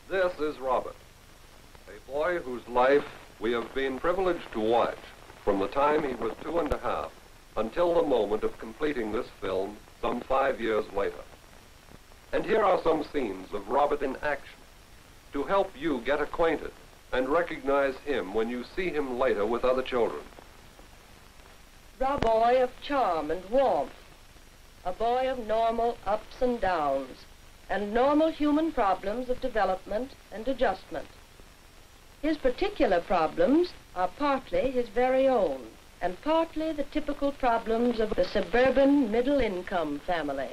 This is Robert, a boy whose life we have been privileged to watch from the time he was 2½ until the moment of completing this film some 5 years later. And here are some scenes of Robert in action to help you get acquainted and recognize him when you see him later with other children. A boy of charm and warmth, a boy of normal ups and downs, and normal human problems of development and adjustment. His particular problems are partly his very own, and partly the typical problems of the suburban middle-income family.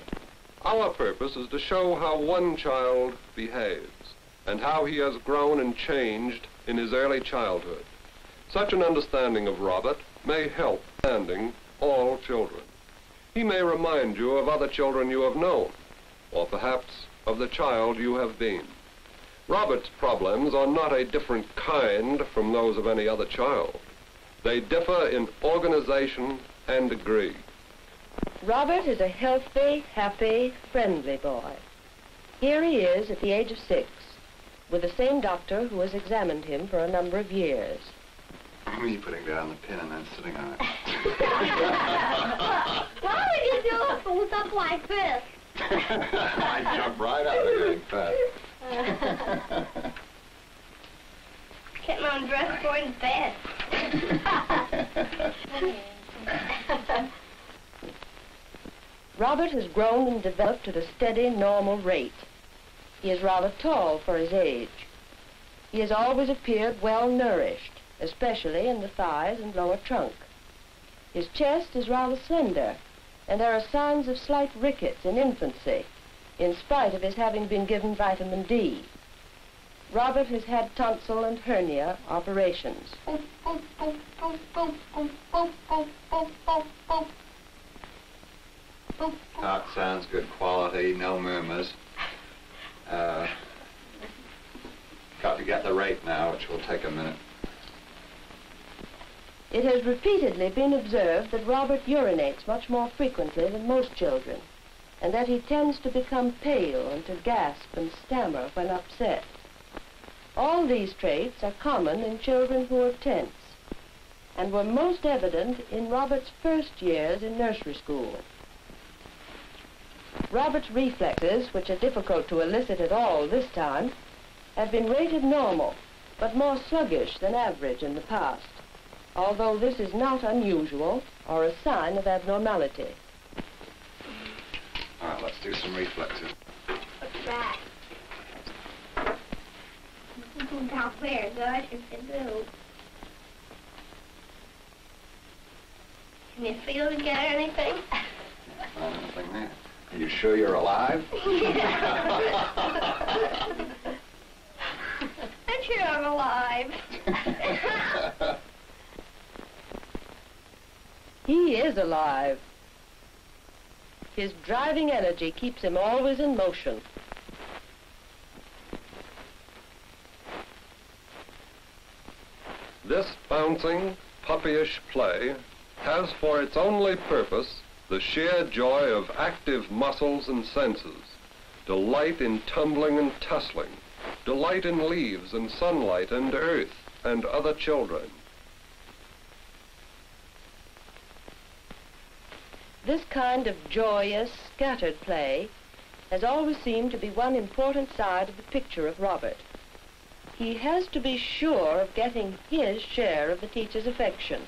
Our purpose is to show how one child behaves and how he has grown and changed in his early childhood. Such an understanding of Robert may help understanding all children. He may remind you of other children you have known, or perhaps of the child you have been. Robert's problems are not a different kind from those of any other child. They differ in organization and degree. Robert is a healthy, happy, friendly boy. Here he is at the age of 6, with the same doctor who has examined him for a number of years. Me putting down the pin and then sitting on it. Why would you do a fool up like this? I jumped right out of it fast. Get my undressed going to bed. Robert has grown and developed at a steady, normal rate. He is rather tall for his age. He has always appeared well nourished, especially in the thighs and lower trunk. His chest is rather slender, and there are signs of slight rickets in infancy, in spite of his having been given vitamin D. Robert has had tonsil and hernia operations. Talk sounds good quality, no murmurs. Got to get the rate now, which will take a minute. It has repeatedly been observed that Robert urinates much more frequently than most children, and that he tends to become pale and to gasp and stammer when upset. All these traits are common in children who are tense, and were most evident in Robert's first years in nursery school. Robert's reflexes, which are difficult to elicit at all this time, have been rated normal, but more sluggish than average in the past, although this is not unusual or a sign of abnormality. All right, let's do some reflexes. What's that? Down there, good, if they do. Can you feel to get anything? Nothing there. Are you sure you're alive? I'm sure I'm alive. He is alive. His driving energy keeps him always in motion. This bouncing, puppyish play has for its only purpose the sheer joy of active muscles and senses, delight in tumbling and tussling, delight in leaves and sunlight and earth and other children. This kind of joyous, scattered play has always seemed to be one important side of the picture of Robert. He has to be sure of getting his share of the teacher's affection.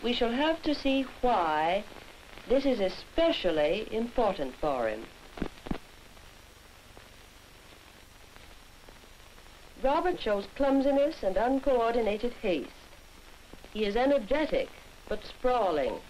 We shall have to see why this is especially important for him. Robert shows clumsiness and uncoordinated haste. He is energetic, but sprawling.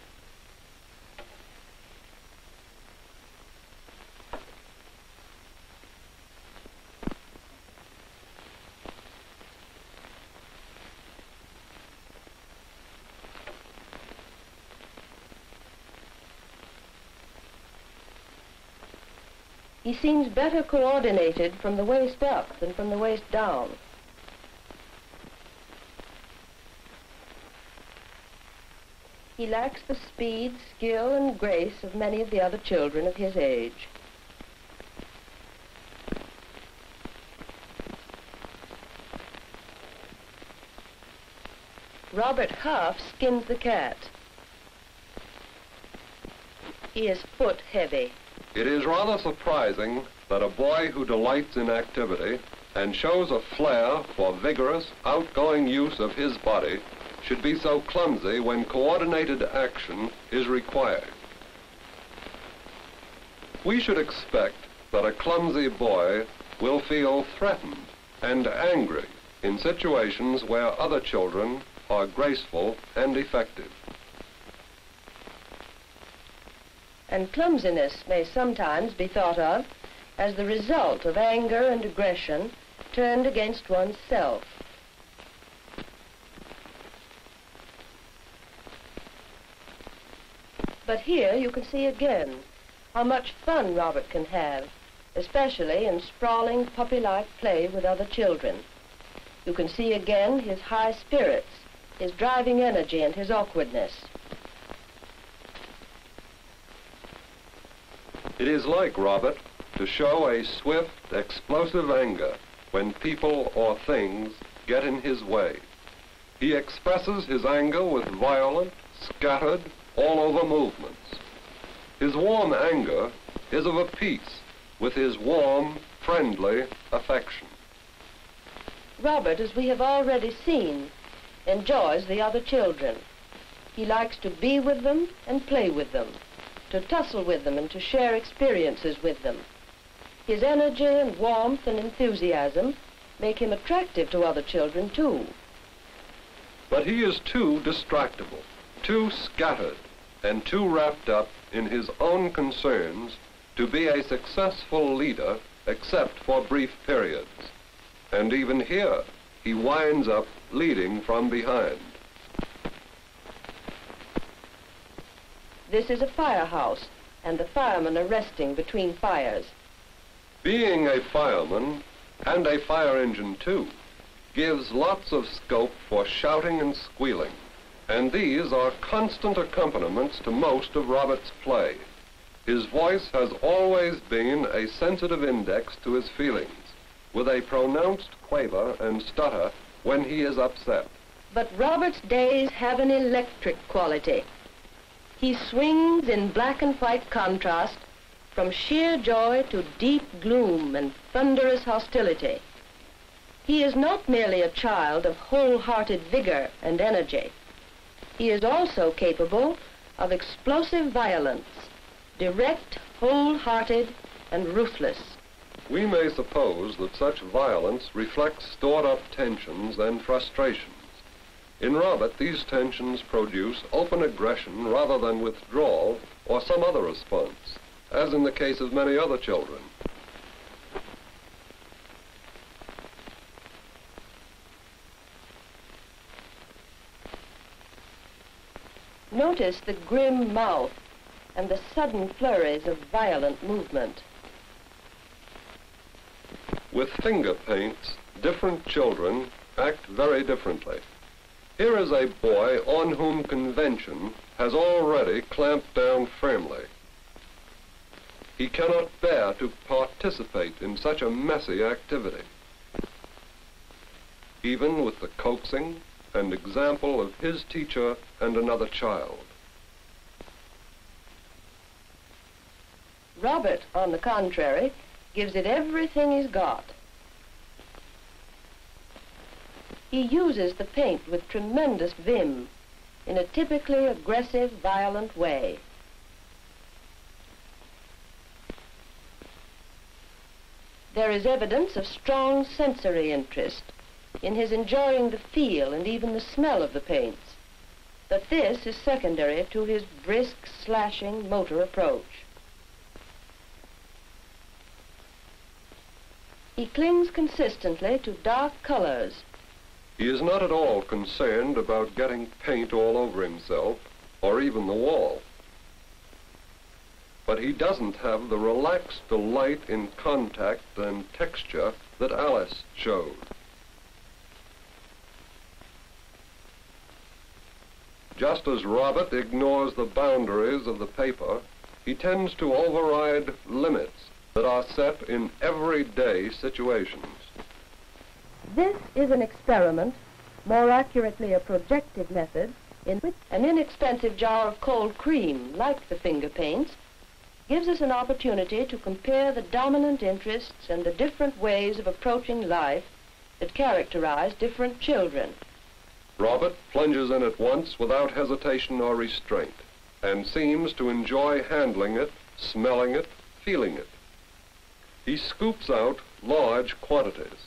He seems better coordinated from the waist up than from the waist down. He lacks the speed, skill, and grace of many of the other children of his age. Robert half skins the cat. He is foot heavy. It is rather surprising that a boy who delights in activity and shows a flair for vigorous, outgoing use of his body should be so clumsy when coordinated action is required. We should expect that a clumsy boy will feel threatened and angry in situations where other children are graceful and effective. And clumsiness may sometimes be thought of as the result of anger and aggression turned against one's self. But here you can see again how much fun Robert can have, especially in sprawling puppy-like play with other children. You can see again his high spirits, his driving energy, and his awkwardness. It is like Robert to show a swift, explosive anger when people or things get in his way. He expresses his anger with violent, scattered, all-over movements. His warm anger is of a piece with his warm, friendly affection. Robert, as we have already seen, enjoys the other children. He likes to be with them and play with them, to tussle with them and to share experiences with them. His energy and warmth and enthusiasm make him attractive to other children, too. But he is too distractible, too scattered, and too wrapped up in his own concerns to be a successful leader except for brief periods. And even here, he winds up leading from behind. This is a firehouse, and the firemen are resting between fires. Being a fireman, and a fire engine too, gives lots of scope for shouting and squealing, and these are constant accompaniments to most of Robert's play. His voice has always been a sensitive index to his feelings, with a pronounced quaver and stutter when he is upset. But Robert's days have an electric quality. He swings in black and white contrast from sheer joy to deep gloom and thunderous hostility. He is not merely a child of wholehearted vigor and energy. He is also capable of explosive violence, direct, wholehearted, and ruthless. We may suppose that such violence reflects stored-up tensions and frustrations. In Robert, these tensions produce open aggression rather than withdrawal or some other response, as in the case of many other children. Notice the grim mouth and the sudden flurries of violent movement. With finger paints, different children act very differently. Here is a boy on whom convention has already clamped down firmly. He cannot bear to participate in such a messy activity. Even with the coaxing and example of his teacher and another child. Robert, on the contrary, gives it everything he's got. He uses the paint with tremendous vim in a typically aggressive, violent way. There is evidence of strong sensory interest in his enjoying the feel and even the smell of the paints, but this is secondary to his brisk, slashing motor approach. He clings consistently to dark colors. He is not at all concerned about getting paint all over himself or even the wall. But he doesn't have the relaxed delight in contact and texture that Alice showed. Just as Robert ignores the boundaries of the paper, he tends to override limits that are set in everyday situations. This is an experiment more accurately a projective method, in which an inexpensive jar of cold cream, like the finger paints, gives us an opportunity to compare the dominant interests and the different ways of approaching life that characterize different children. Robert plunges in at once without hesitation or restraint and seems to enjoy handling it, smelling it, feeling it. He scoops out large quantities.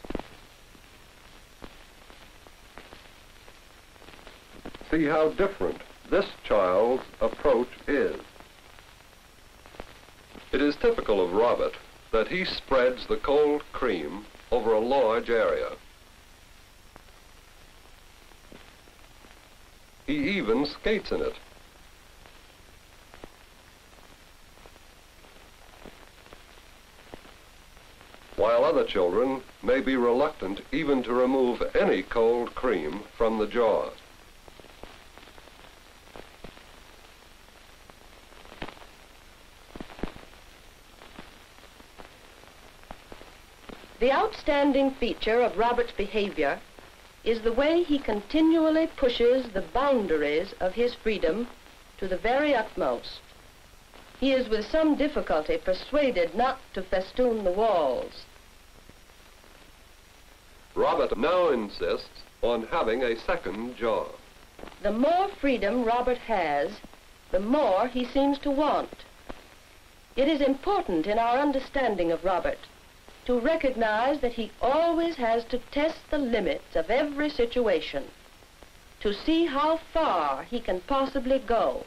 See how different this child's approach is. It is typical of Robert that he spreads the cold cream over a large area. He even skates in it. While other children may be reluctant even to remove any cold cream from the jar. The outstanding feature of Robert's behavior is the way he continually pushes the boundaries of his freedom to the very utmost. He is with some difficulty persuaded not to festoon the walls. Robert now insists on having a second jar. The more freedom Robert has, the more he seems to want. It is important in our understanding of Robert to recognize that he always has to test the limits of every situation, to see how far he can possibly go,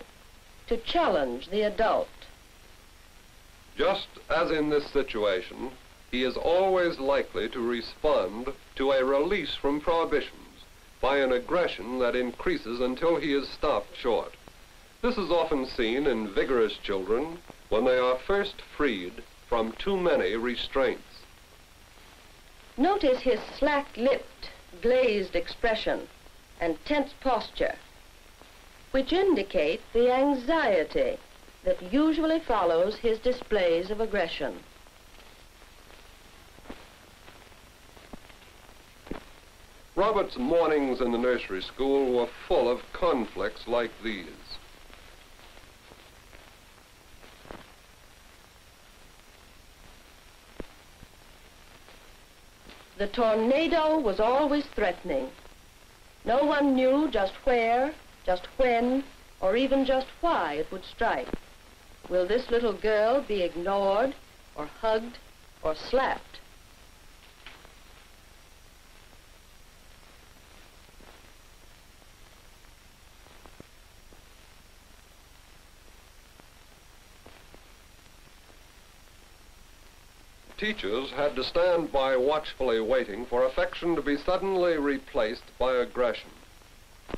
to challenge the adult. Just as in this situation, he is always likely to respond to a release from prohibitions by an aggression that increases until he is stopped short. This is often seen in vigorous children when they are first freed from too many restraints. Notice his slack-lipped, glazed expression and tense posture, which indicate the anxiety that usually follows his displays of aggression. Robert's mornings in the nursery school were full of conflicts like these. The tornado was always threatening. No one knew just where, just when, or even just why it would strike. Will this little girl be ignored, or hugged, or slapped? Teachers had to stand by watchfully waiting for affection to be suddenly replaced by aggression.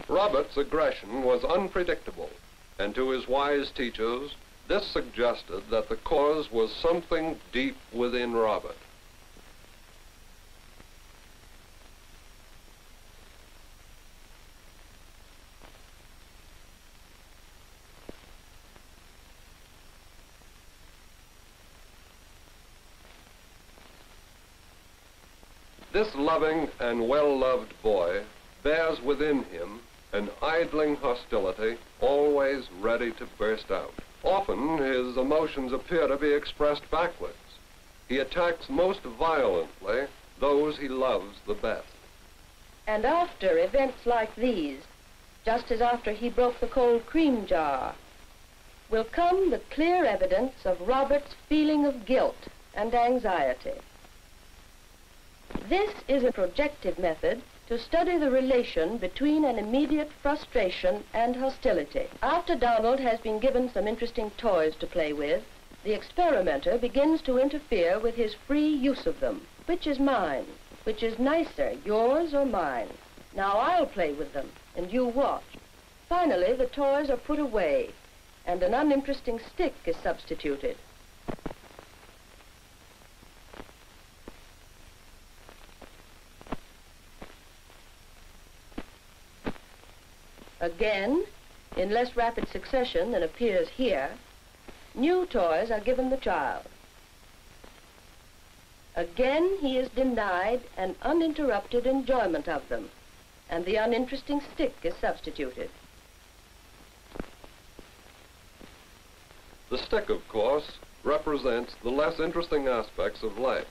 Robert's aggression was unpredictable, and to his wise teachers, this suggested that the cause was something deep within Robert. This loving and well-loved boy bears within him an idling hostility always ready to burst out. Often his emotions appear to be expressed backwards. He attacks most violently those he loves the best. And after events like these, just as after he broke the cold cream jar, will come the clear evidence of Robert's feeling of guilt and anxiety. This is a projective method to study the relation between an immediate frustration and hostility. After Donald has been given some interesting toys to play with, the experimenter begins to interfere with his free use of them. Which is mine? Which is nicer, yours or mine? Now I'll play with them, and you watch. Finally, the toys are put away, and an uninteresting stick is substituted. Again, in less rapid succession than appears here, new toys are given the child. Again, he is denied an uninterrupted enjoyment of them. and the uninteresting stick is substituted. The stick, of course, represents the less interesting aspects of life,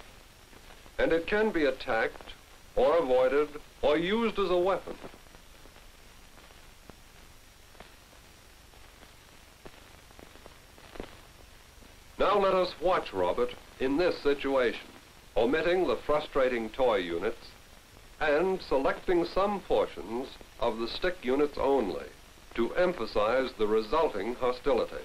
and it can be attacked or avoided or used as a weapon. Now let us watch Robert in this situation, omitting the frustrating toy units and selecting some portions of the stick units only to emphasize the resulting hostility.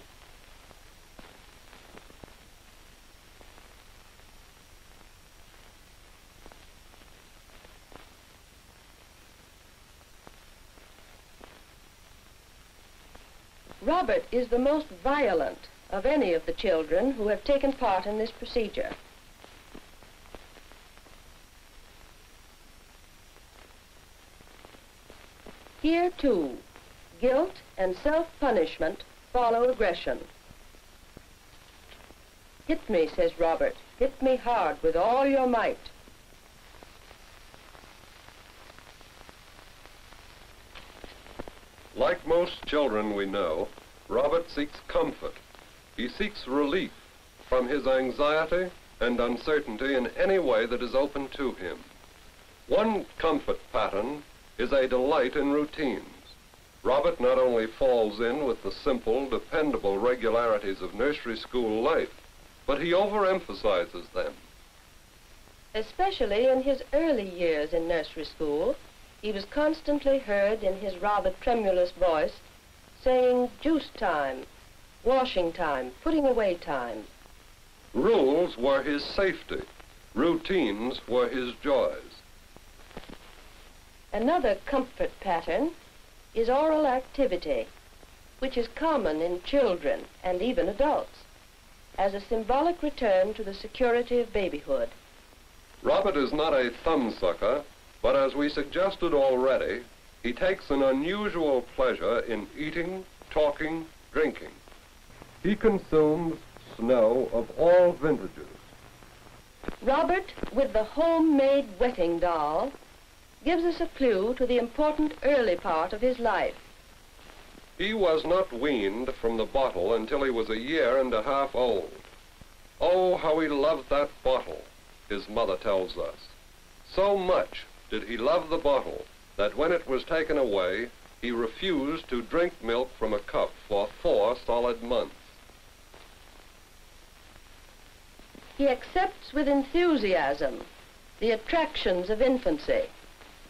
Robert is the most violent of any of the children who have taken part in this procedure. Here, too, guilt and self-punishment follow aggression. "Hit me," says Robert. "Hit me hard with all your might." Like most children we know, Robert seeks comfort. He seeks relief from his anxiety and uncertainty in any way that is open to him. One comfort pattern is a delight in routines. Robert not only falls in with the simple, dependable regularities of nursery school life, but he overemphasizes them. Especially in his early years in nursery school, he was constantly heard in his rather tremulous voice saying juice time, washing time, putting away time. Rules were his safety. Routines were his joys. Another comfort pattern is oral activity, which is common in children and even adults, as a symbolic return to the security of babyhood. Robert is not a thumbsucker, but as we suggested already, he takes an unusual pleasure in eating, talking, drinking. He consumes snow of all vintages. Robert, with the homemade wetting doll, gives us a clue to the important early part of his life. He was not weaned from the bottle until he was 1.5 years old. Oh, how he loved that bottle, his mother tells us. So much did he love the bottle that when it was taken away, he refused to drink milk from a cup for 4 solid months. He accepts with enthusiasm the attractions of infancy,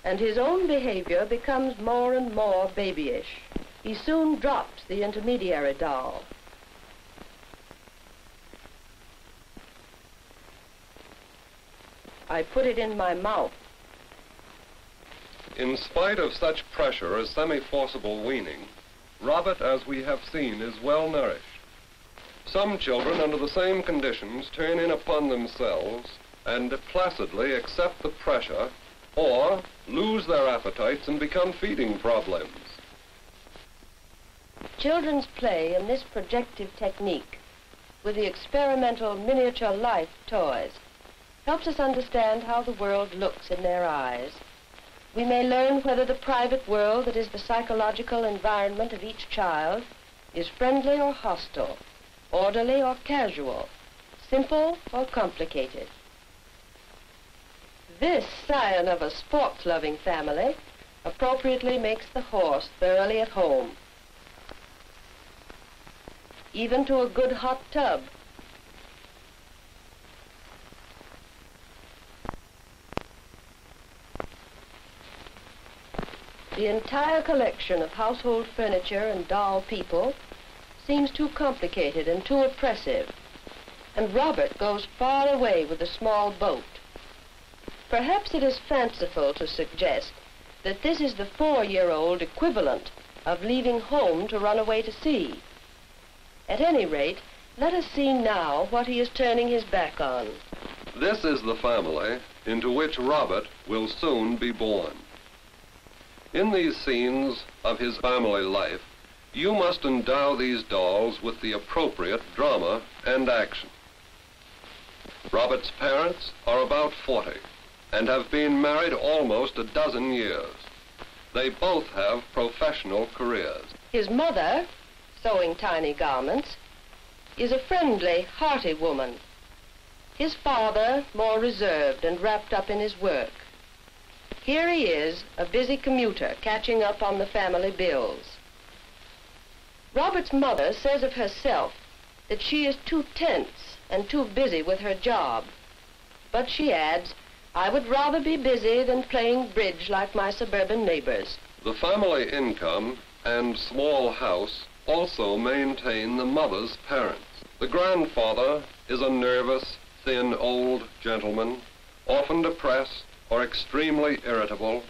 and his own behavior becomes more and more babyish. He soon drops the intermediary doll. I put it in my mouth. In spite of such pressure as semi-forcible weaning, Robert, as we have seen, is well nourished. Some children under the same conditions turn in upon themselves and placidly accept the pressure or lose their appetites and become feeding problems. Children's play in this projective technique with the experimental miniature life toys helps us understand how the world looks in their eyes. We may learn whether the private world that is the psychological environment of each child is friendly or hostile, orderly or casual, simple or complicated. This scion of a sports-loving family appropriately makes the horse thoroughly at home, even to a good hot tub. The entire collection of household furniture and doll people seems too complicated and too oppressive, and Robert goes far away with a small boat. Perhaps it is fanciful to suggest that this is the 4-year-old equivalent of leaving home to run away to sea. At any rate, let us see now what he is turning his back on. This is the family into which Robert will soon be born. In these scenes of his family life, you must endow these dolls with the appropriate drama and action. Robert's parents are about 40 and have been married almost a dozen years. They both have professional careers. His mother, sewing tiny garments, is a friendly, hearty woman. His father, more reserved and wrapped up in his work. Here he is, a busy commuter, catching up on the family bills. Robert's mother says of herself that she is too tense and too busy with her job. But she adds, "I would rather be busy than playing bridge like my suburban neighbors." The family income and small house also maintain the mother's parents. The grandfather is a nervous, thin old gentleman, often depressed or extremely irritable,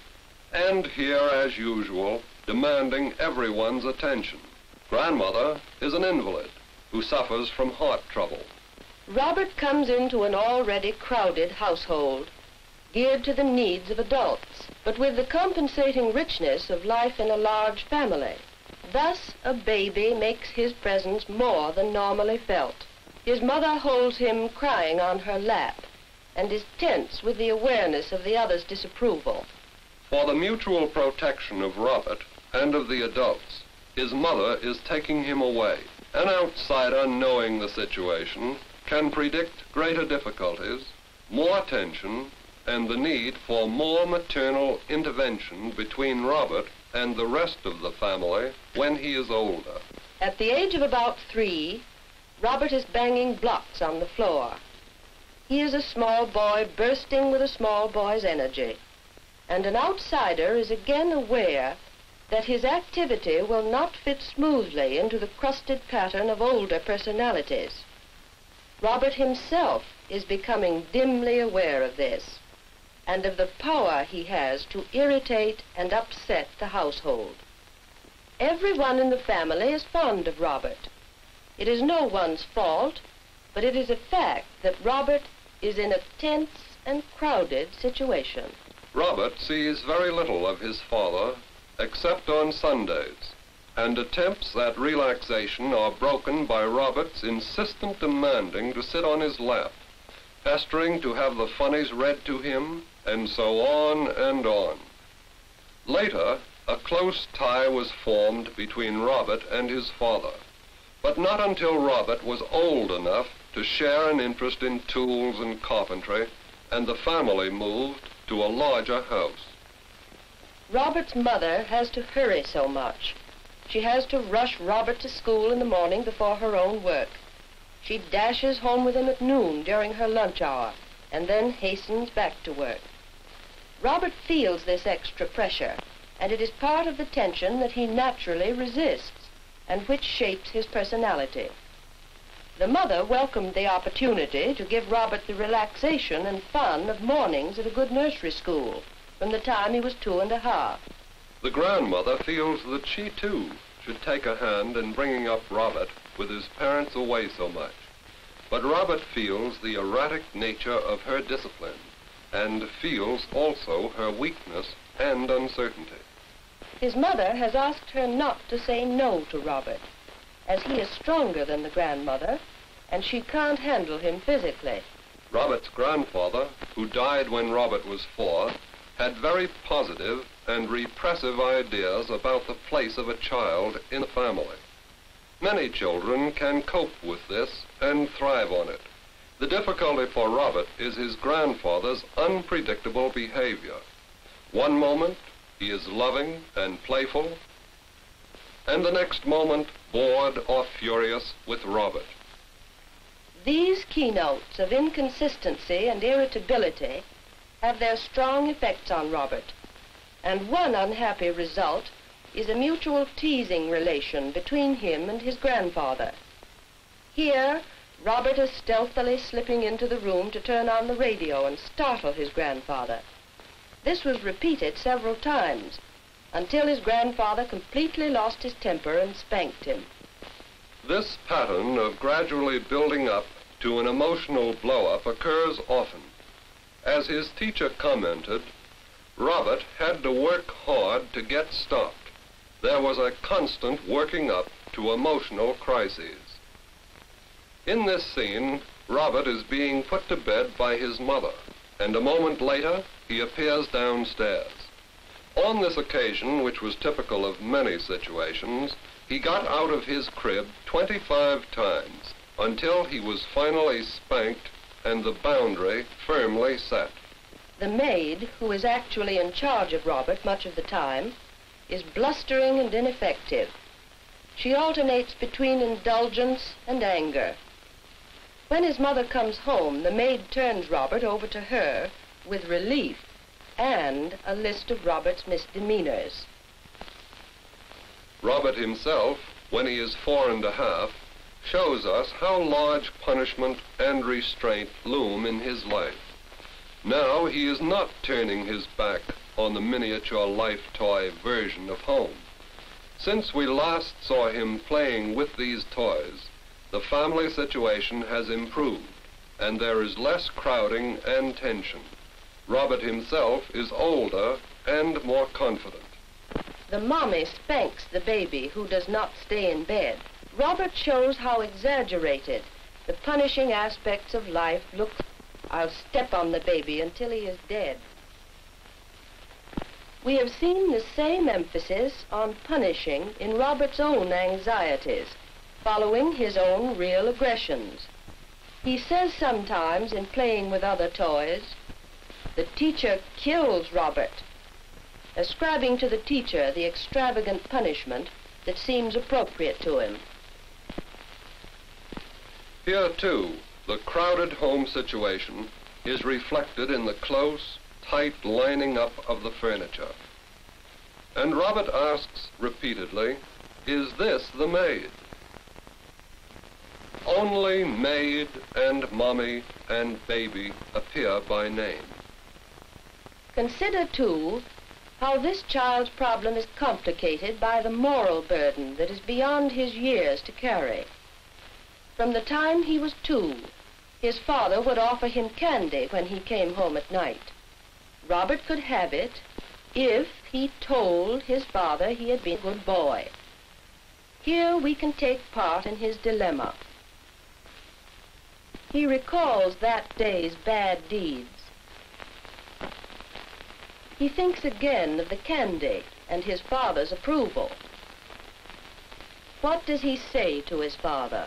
and here, as usual, demanding everyone's attention. Grandmother is an invalid who suffers from heart trouble. Robert comes into an already crowded household, geared to the needs of adults, but with the compensating richness of life in a large family. Thus, a baby makes his presence more than normally felt. His mother holds him crying on her lap and is tense with the awareness of the other's disapproval. For the mutual protection of Robert and of the adults, his mother is taking him away. An outsider knowing the situation can predict greater difficulties, more tension, and the need for more maternal intervention between Robert and the rest of the family when he is older. At the age of about 3, Robert is banging blocks on the floor. He is a small boy bursting with a small boy's energy, and an outsider is again aware that his activity will not fit smoothly into the crusted pattern of older personalities. Robert himself is becoming dimly aware of this, and of the power he has to irritate and upset the household. Everyone in the family is fond of Robert. It is no one's fault, but it is a fact that Robert is in a tense and crowded situation. Robert sees very little of his father except on Sundays, and attempts at relaxation are broken by Robert's insistent demanding to sit on his lap, pestering to have the funnies read to him, and so on and on. Later, a close tie was formed between Robert and his father, but not until Robert was old enough to share an interest in tools and carpentry, and the family moved to a larger house. Robert's mother has to hurry so much. She has to rush Robert to school in the morning before her own work. She dashes home with him at noon during her lunch hour, and then hastens back to work. Robert feels this extra pressure, and it is part of the tension that he naturally resists, and which shapes his personality. The mother welcomed the opportunity to give Robert the relaxation and fun of mornings at a good nursery school from the time he was 2½. The grandmother feels that she, too, should take a hand in bringing up Robert with his parents away so much. But Robert feels the erratic nature of her discipline and feels also her weakness and uncertainty. His mother has asked her not to say no to Robert, as he is stronger than the grandmother, and she can't handle him physically. Robert's grandfather, who died when Robert was 4, had very positive and repressive ideas about the place of a child in the family. Many children can cope with this and thrive on it. The difficulty for Robert is his grandfather's unpredictable behavior. One moment, he is loving and playful, and the next moment, bored or furious with Robert. These keynotes of inconsistency and irritability have their strong effects on Robert, and one unhappy result is a mutual teasing relation between him and his grandfather. Here, Robert is stealthily slipping into the room to turn on the radio and startle his grandfather. This was repeated several times, until his grandfather completely lost his temper and spanked him. This pattern of gradually building up to an emotional blow-up occurs often. As his teacher commented, Robert had to work hard to get stopped. There was a constant working up to emotional crises. In this scene, Robert is being put to bed by his mother, and a moment later, he appears downstairs. On this occasion, which was typical of many situations, he got out of his crib 25 times until he was finally spanked and the boundary firmly set. The maid, who is actually in charge of Robert much of the time, is blustering and ineffective. She alternates between indulgence and anger. When his mother comes home, the maid turns Robert over to her with relief and a list of Robert's misdemeanors. Robert himself, when he is 4½, shows us how large punishment and restraint loom in his life. Now he is not turning his back on the miniature life toy version of home. Since we last saw him playing with these toys, the family situation has improved, and there is less crowding and tension. Robert himself is older and more confident. The mommy spanks the baby who does not stay in bed. Robert shows how exaggerated the punishing aspects of life look. I'll step on the baby until he is dead. We have seen the same emphasis on punishing in Robert's own anxieties, following his own real aggressions. He says sometimes in playing with other toys, "The teacher kills Robert," ascribing to the teacher the extravagant punishment that seems appropriate to him. Here, too, the crowded home situation is reflected in the close, tight lining up of the furniture. And Robert asks repeatedly, "Is this the maid?" Only maid and mommy and baby appear by name. Consider, too, how this child's problem is complicated by the moral burden that is beyond his years to carry. From the time he was 2, his father would offer him candy when he came home at night. Robert could have it if he told his father he had been a good boy. Here we can take part in his dilemma. He recalls that day's bad deeds. He thinks again of the candy and his father's approval. What does he say to his father?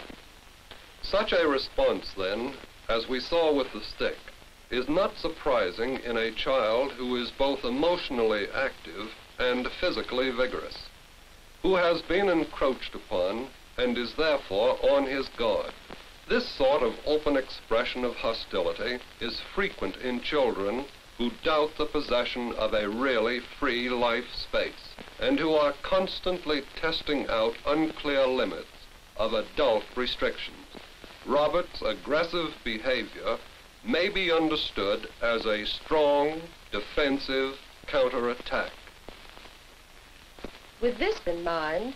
Such a response, then, as we saw with the stick, is not surprising in a child who is both emotionally active and physically vigorous, who has been encroached upon and is therefore on his guard. This sort of open expression of hostility is frequent in children who doubt the possession of a really free life space and who are constantly testing out unclear limits of adult restrictions. Robert's aggressive behavior may be understood as a strong, defensive counterattack. With this in mind,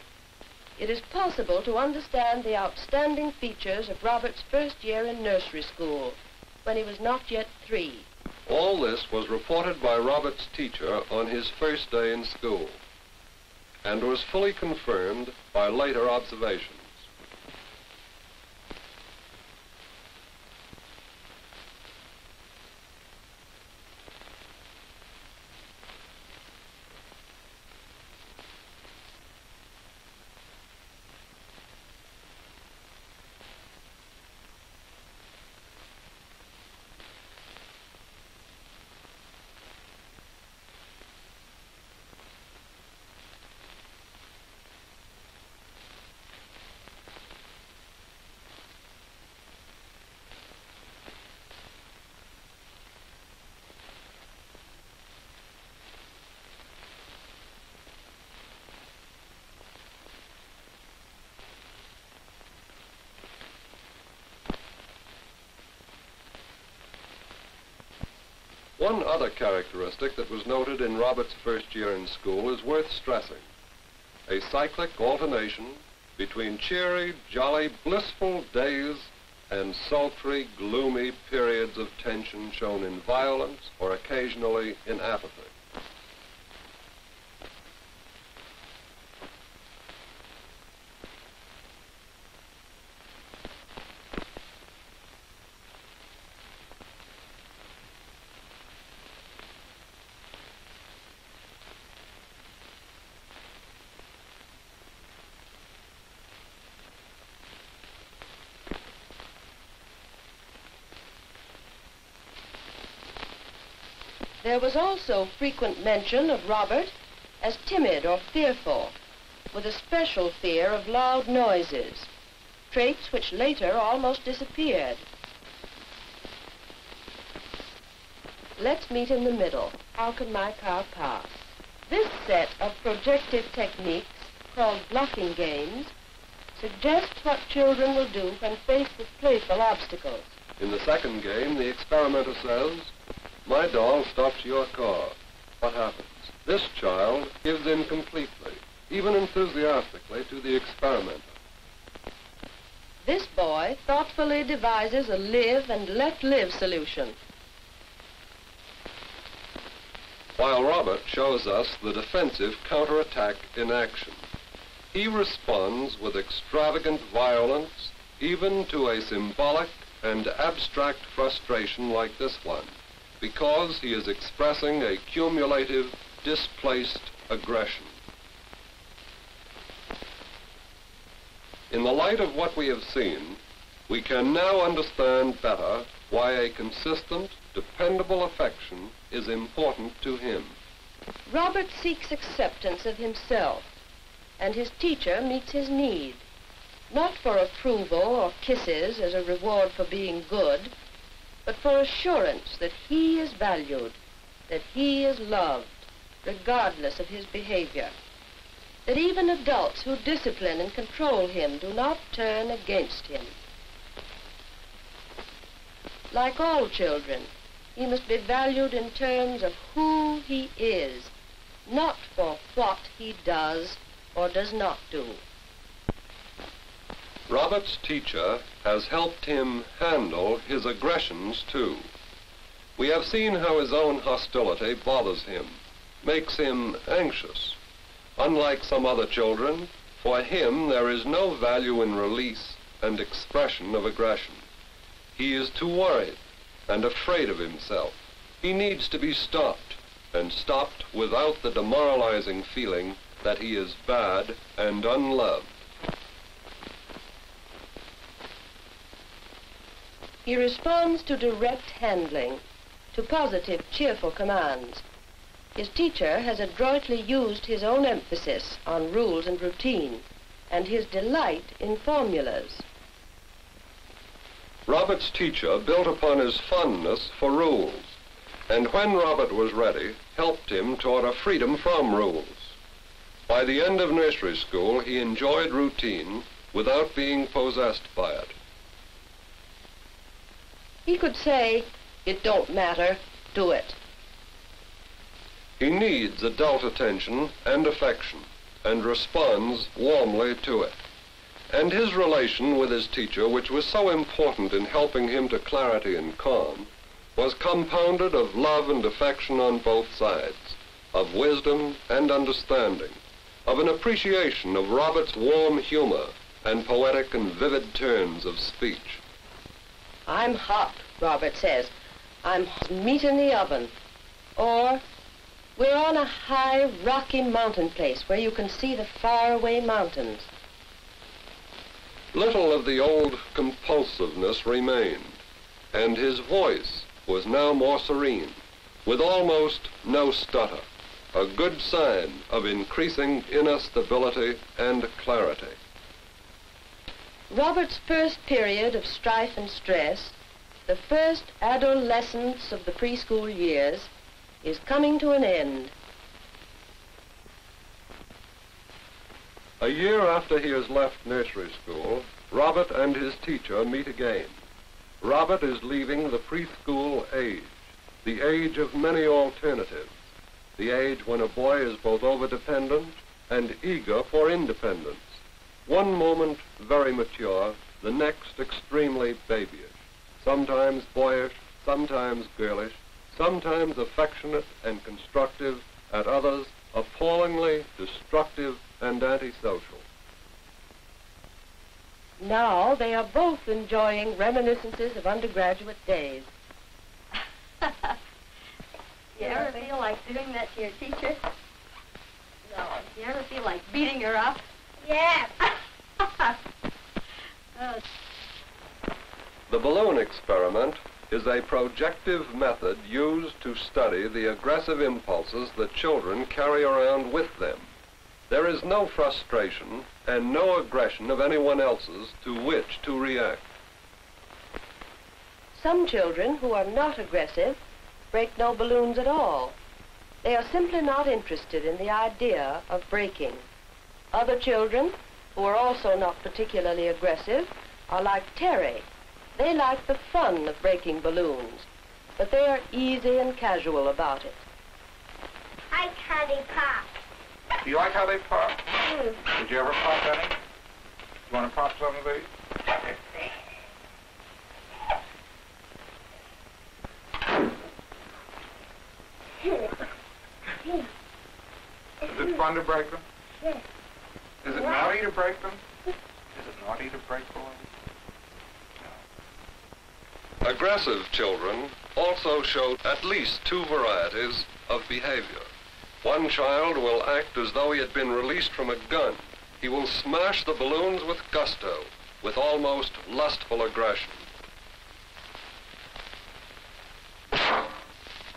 it is possible to understand the outstanding features of Robert's first year in nursery school, when he was not yet 3. All this was reported by Robert's teacher on his first day in school, and was fully confirmed by later observations. One other characteristic that was noted in Robert's first year in school is worth stressing: a cyclic alternation between cheery, jolly, blissful days and sultry, gloomy periods of tension shown in violence or occasionally in apathy. There was also frequent mention of Robert as timid or fearful, with a special fear of loud noises, traits which later almost disappeared. Let's meet in the middle. How can my car pass? This set of projective techniques, called blocking games, suggests what children will do when faced with playful obstacles. In the second game, the experimenter says, "My doll stops your car. What happens?" This child gives in completely, even enthusiastically, to the experimenter. This boy thoughtfully devises a live and let live solution. While Robert shows us the defensive counterattack in action. He responds with extravagant violence, even to a symbolic and abstract frustration like this one, because he is expressing a cumulative, displaced aggression. In the light of what we have seen, we can now understand better why a consistent, dependable affection is important to him. Robert seeks acceptance of himself, and his teacher meets his need, not for approval or kisses as a reward for being good, but for assurance that he is valued, that he is loved, regardless of his behavior, that even adults who discipline and control him do not turn against him. Like all children, he must be valued in terms of who he is, not for what he does or does not do. Robert's teacher has helped him handle his aggressions, too. We have seen how his own hostility bothers him, makes him anxious. Unlike some other children, for him there is no value in release and expression of aggression. He is too worried and afraid of himself. He needs to be stopped, and stopped without the demoralizing feeling that he is bad and unloved. He responds to direct handling, to positive, cheerful commands. His teacher has adroitly used his own emphasis on rules and routine, and his delight in formulas. Robert's teacher built upon his fondness for rules, and when Robert was ready, helped him toward a freedom from rules. By the end of nursery school, he enjoyed routine without being possessed by it. He could say, "It don't matter, do it." He needs adult attention and affection, and responds warmly to it. And his relation with his teacher, which was so important in helping him to clarity and calm, was compounded of love and affection on both sides, of wisdom and understanding, of an appreciation of Robert's warm humor and poetic and vivid turns of speech. "I'm hot," Robert says. "I'm meat in the oven." Or, "We're on a high, rocky mountain place where you can see the faraway mountains." Little of the old compulsiveness remained, and his voice was now more serene, with almost no stutter, a good sign of increasing inner stability and clarity. Robert's first period of strife and stress, the first adolescence of the preschool years, is coming to an end. A year after he has left nursery school, Robert and his teacher meet again. Robert is leaving the preschool age, the age of many alternatives, the age when a boy is both overdependent and eager for independence. One moment very mature, the next extremely babyish, sometimes boyish, sometimes girlish, sometimes affectionate and constructive, at others appallingly destructive and antisocial. Now they are both enjoying reminiscences of undergraduate days. You ever feel like doing that to your teacher? No. You ever feel like beating her up? Yeah. The balloon experiment is a projective method used to study the aggressive impulses that children carry around with them. There is no frustration and no aggression of anyone else's to which to react. Some children who are not aggressive break no balloons at all. They are simply not interested in the idea of breaking. Other children, who are also not particularly aggressive, are like Terry. They like the fun of breaking balloons, but they are easy and casual about it. I like how they pop. Do you like how they pop? Did you ever pop any? You want to pop some of these? Is it fun to break them? Is it naughty to break them? Is it naughty to break balloons? Aggressive children also show at least two varieties of behavior. One child will act as though he had been released from a gun. He will smash the balloons with gusto, with almost lustful aggression.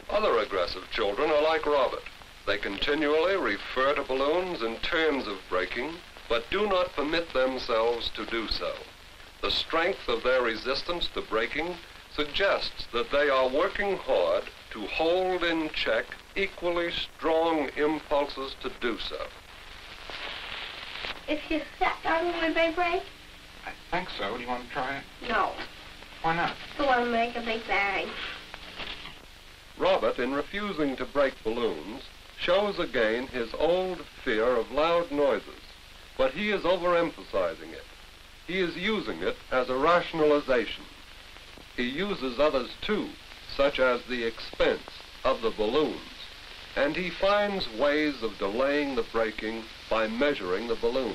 Other aggressive children are like Robert. They continually refer to balloons in terms of breaking, but do not permit themselves to do so. The strength of their resistance to breaking suggests that they are working hard to hold in check equally strong impulses to do so. If you step on it, would they break? I think so. Do you want to try it? No. Why not? I want to make a big bang. Robert, in refusing to break balloons, shows again his old fear of loud noises, but he is overemphasizing it. He is using it as a rationalization. He uses others too, such as the expense of the balloons, and he finds ways of delaying the breaking by measuring the balloons.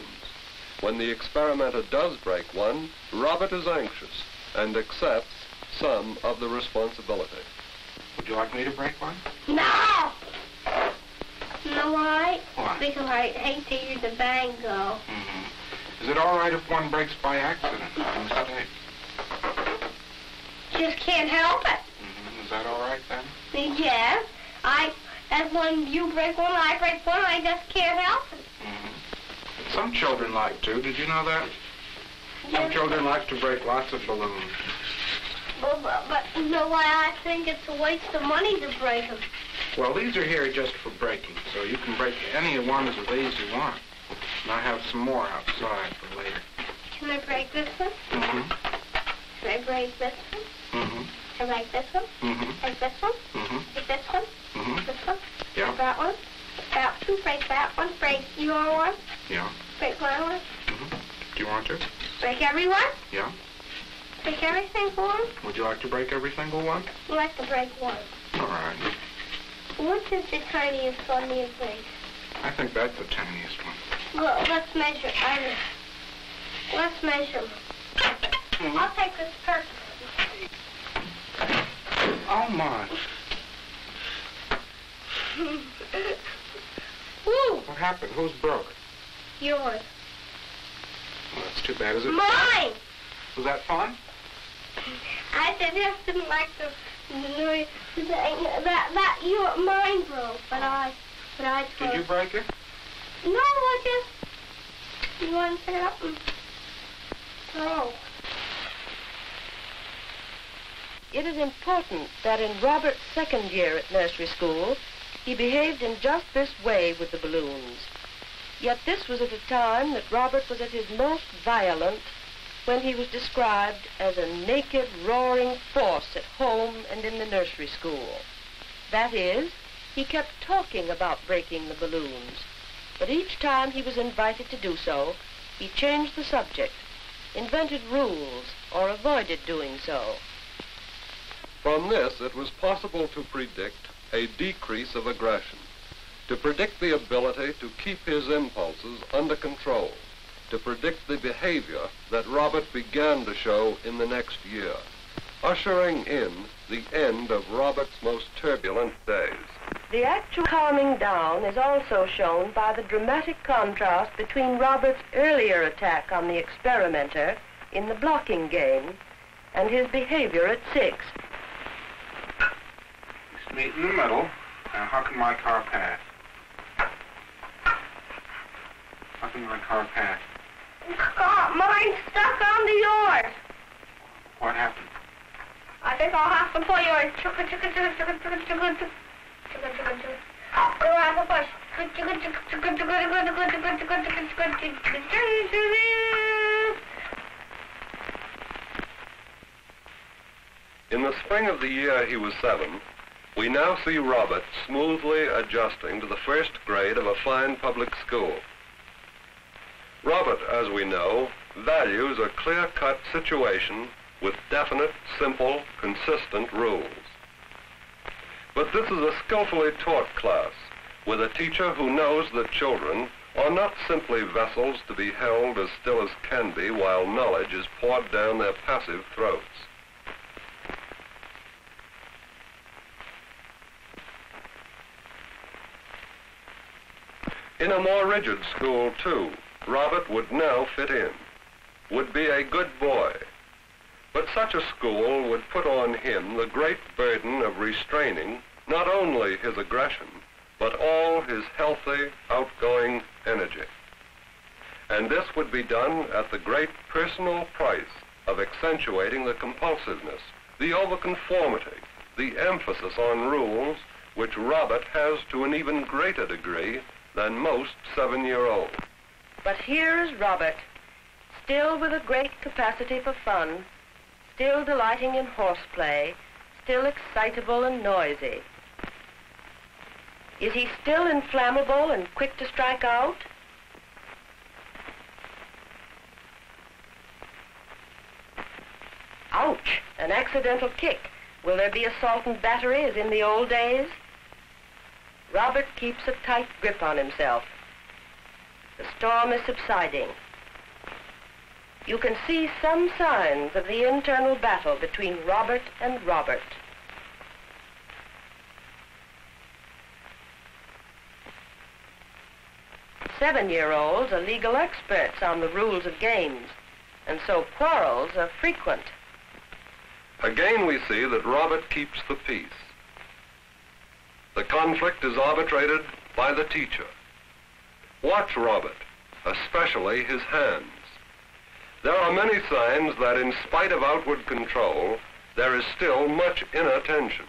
When the experimenter does break one, Robert is anxious and accepts some of the responsibility. Would you like me to break one? No! You know why? Why? Because I hate to hear the bang go. Is it all right if one breaks by accident, by mistake? Just can't help it. Is that all right then? Yes. As when you break one, I break one, I just can't help it. Some children like to. Did you know that? Some children like to break lots of balloons. But you know why I think it's a waste of money to break them? Well, these are here just for breaking, so you can break any ones of these you want. And I have some more outside for later. Can I break this one? Can I break this one? Can I break this one? Break this one? Break this one? This one? Yeah. Break that one? That two, break that one, break your one? Yeah. Break my one? Do you want to? Break every one? Yeah. Break every single one? Would you like to break every single one? I'd like to break one. All right. What is the tiniest one you break? I think that's the tiniest one. Well, let's measure. Let's measure. I'll take this purple. Oh, my. Woo! What happened? Whose broke? Yours. Well, that's too bad, is it? Mine! Was that fun? I just didn't like the noise. That mine broke, but I Did you break it? No, I just. You want to pick it up and throw. It is important that in Robert's second year at nursery school, he behaved in just this way with the balloons. Yet this was at a time that Robert was at his most violent, when he was described as a naked, roaring force at home and in the nursery school. That is, he kept talking about breaking the balloons, but each time he was invited to do so, he changed the subject, invented rules, or avoided doing so. From this, it was possible to predict a decrease of aggression, to predict the ability to keep his impulses under control, to predict the behavior that Robert began to show in the next year, ushering in the end of Robert's most turbulent days. The actual calming down is also shown by the dramatic contrast between Robert's earlier attack on the experimenter in the blocking game and his behavior at 6. Meet in the middle. Now, how can my car pass? How can my car pass? Mine's stuck onto yours. What happened? I think I'll have to pull yours. Chugga, chugga, chugga, chugga, chugga, chugga, chugga. Chugga, chugga, chugga. You'll have to push. Chugga, chugga, chugga, chugga, chugga, chugga, chugga, chugga, chugga, chugga, chugga, chugga. In the spring of the year he was 7, we now see Robert smoothly adjusting to the first grade of a fine public school. Robert, as we know, values a clear-cut situation with definite, simple, consistent rules. But this is a skillfully taught class, with a teacher who knows that children are not simply vessels to be held as still as can be while knowledge is poured down their passive throats. In a more rigid school, too, Robert would now fit in, would be a good boy. But such a school would put on him the great burden of restraining not only his aggression, but all his healthy, outgoing energy. And this would be done at the great personal price of accentuating the compulsiveness, the overconformity, the emphasis on rules, which Robert has to an even greater degree than most 7-year-olds. But here is Robert, still with a great capacity for fun, still delighting in horseplay, still excitable and noisy. Is he still inflammable and quick to strike out? Ouch! An accidental kick. Will there be assault and battery as in the old days? Robert keeps a tight grip on himself. The storm is subsiding. You can see some signs of the internal battle between Robert and Robert. Seven-year-olds are legal experts on the rules of games, and so quarrels are frequent. Again we see that Robert keeps the peace. The conflict is arbitrated by the teacher. Watch Robert, especially his hands. There are many signs that in spite of outward control, there is still much inner tension.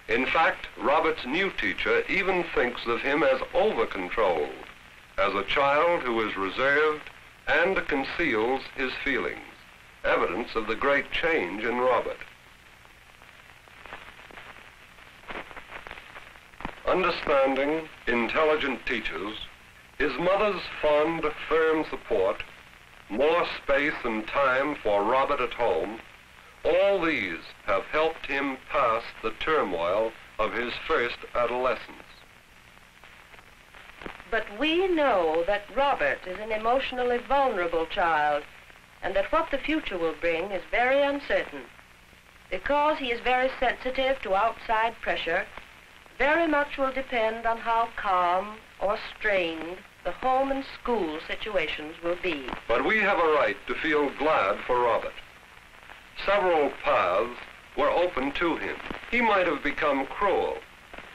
In fact, Robert's new teacher even thinks of him as over-controlled, as a child who is reserved and conceals his feelings, evidence of the great change in Robert. Understanding, intelligent teachers, his mother's fond, firm support, more space and time for Robert at home, all these have helped him pass the turmoil of his first adolescence. But we know that Robert is an emotionally vulnerable child, and that what the future will bring is very uncertain. Because he is very sensitive to outside pressure, very much will depend on how calm or strained the home and school situations will be. But we have a right to feel glad for Robert. Several paths were open to him. He might have become cruel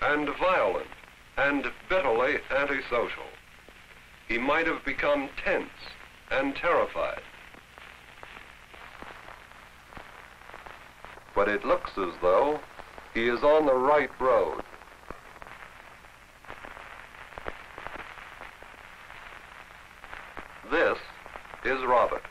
and violent and bitterly antisocial. He might have become tense and terrified. But it looks as though he is on the right road. This is Robert.